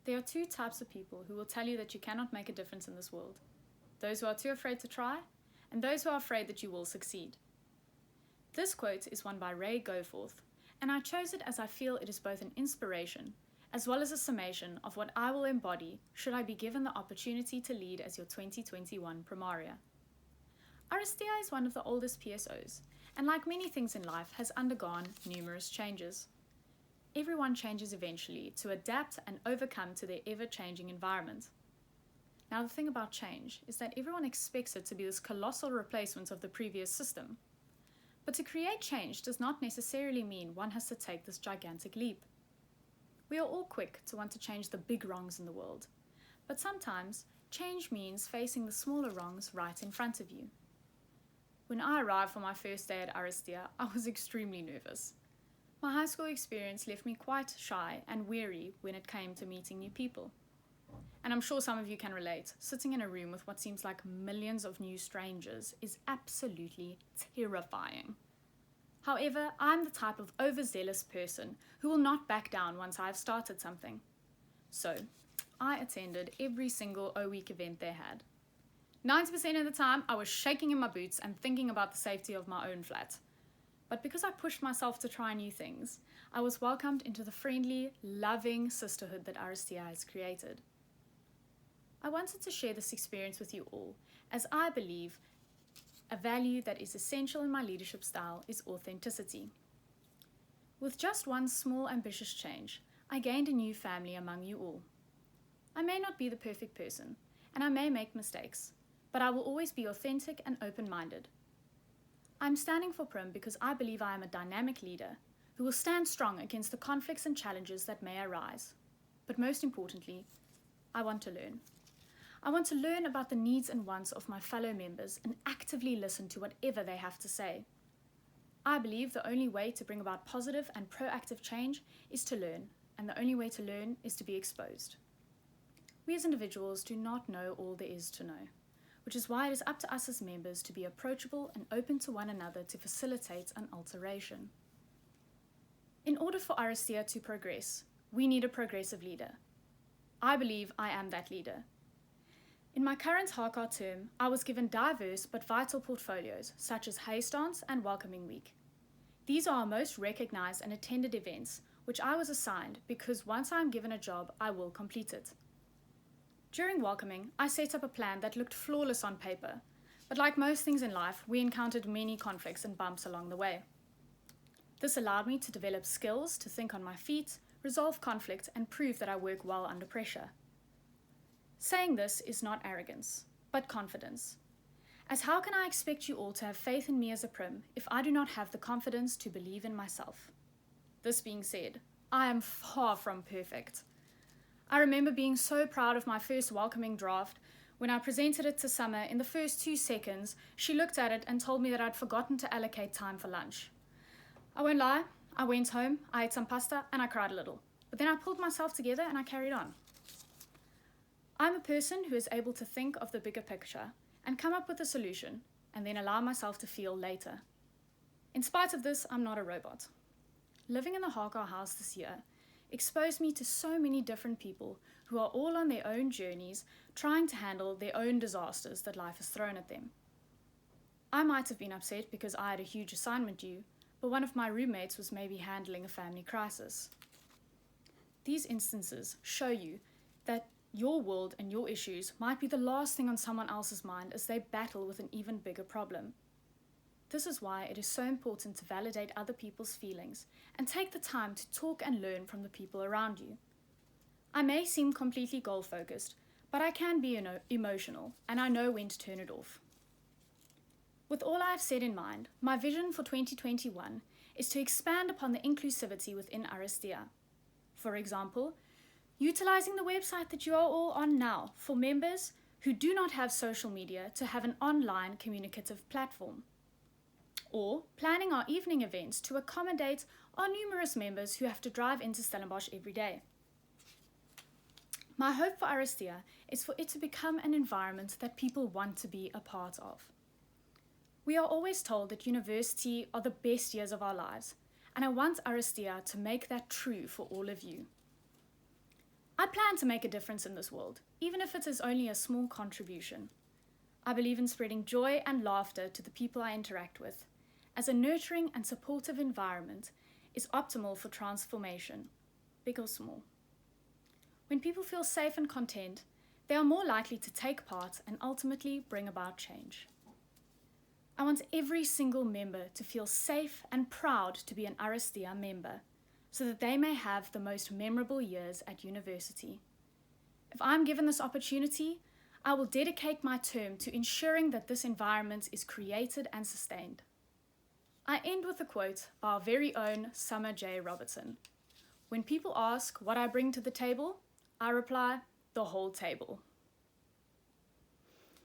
There are two types of people who will tell you that you cannot make a difference in this world. Those who are too afraid to try, and those who are afraid that you will succeed. This quote is one by Ray Goforth, and I chose it as I feel it is both an inspiration, as well as a summation of what I will embody should I be given the opportunity to lead as your 2021 Primaria. Aristea is one of the oldest PSOs, and like many things in life, has undergone numerous changes. Everyone changes eventually to adapt and overcome to their ever-changing environment. Now, the thing about change is that everyone expects it to be this colossal replacement of the previous system. But to create change does not necessarily mean one has to take this gigantic leap. We are all quick to want to change the big wrongs in the world, but sometimes change means facing the smaller wrongs right in front of you. When I arrived for my first day at Aristea, I was extremely nervous. My high school experience left me quite shy and wary when it came to meeting new people. And I'm sure some of you can relate. Sitting in a room with what seems like millions of new strangers is absolutely terrifying. However, I'm the type of overzealous person who will not back down once I've started something. So, I attended every single O-Week event they had. 90% of the time, I was shaking in my boots and thinking about the safety of my own flat. But because I pushed myself to try new things, I was welcomed into the friendly, loving sisterhood that Aristea has created. I wanted to share this experience with you all, as I believe a value that is essential in my leadership style is authenticity. With just one small ambitious change, I gained a new family among you all. I may not be the perfect person, and I may make mistakes, but I will always be authentic and open-minded. I'm standing for Prim because I believe I am a dynamic leader who will stand strong against the conflicts and challenges that may arise. But most importantly, I want to learn. I want to learn about the needs and wants of my fellow members and actively listen to whatever they have to say. I believe the only way to bring about positive and proactive change is to learn, and the only way to learn is to be exposed. We as individuals do not know all there is to know, which is why it is up to us as members to be approachable and open to one another to facilitate an alteration. In order for Aristea to progress, we need a progressive leader. I believe I am that leader. In my current HARCAR term, I was given diverse but vital portfolios such as Haze Dance and Welcoming Week. These are our most recognized and attended events, which I was assigned because once I am given a job, I will complete it. During Welcoming, I set up a plan that looked flawless on paper, but like most things in life, we encountered many conflicts and bumps along the way. This allowed me to develop skills to think on my feet, resolve conflict, and prove that I work well under pressure. Saying this is not arrogance, but confidence. As how can I expect you all to have faith in me as a Prim if I do not have the confidence to believe in myself? This being said, I am far from perfect. I remember being so proud of my first Welcoming draft. When I presented it to Summer, in the first 2 seconds, she looked at it and told me that I'd forgotten to allocate time for lunch. I won't lie, I went home, I ate some pasta, and I cried a little. But then I pulled myself together and I carried on. I'm a person who is able to think of the bigger picture and come up with a solution, and then allow myself to feel later. In spite of this, I'm not a robot. Living in the HARCAR house this year exposed me to so many different people who are all on their own journeys, trying to handle their own disasters that life has thrown at them. I might have been upset because I had a huge assignment due, but one of my roommates was maybe handling a family crisis. These instances show you that your world and your issues might be the last thing on someone else's mind as they battle with an even bigger problem. This is why it is so important to validate other people's feelings and take the time to talk and learn from the people around you. I may seem completely goal-focused, but I can be emotional, and I know when to turn it off. With all I have said in mind, my vision for 2021 is to expand upon the inclusivity within Aristea. For example, utilizing the website that you are all on now for members who do not have social media to have an online communicative platform. Or planning our evening events to accommodate our numerous members who have to drive into Stellenbosch every day. My hope for Aristea is for it to become an environment that people want to be a part of. We are always told that university are the best years of our lives, and I want Aristea to make that true for all of you. I plan to make a difference in this world, even if it is only a small contribution. I believe in spreading joy and laughter to the people I interact with, as a nurturing and supportive environment is optimal for transformation, big or small. When people feel safe and content, they are more likely to take part and ultimately bring about change. I want every single member to feel safe and proud to be an Aristia member, so that they may have the most memorable years at university. If I'm given this opportunity, I will dedicate my term to ensuring that this environment is created and sustained. I end with a quote by our very own Summer J. Robertson. When people ask what I bring to the table, I reply, the whole table.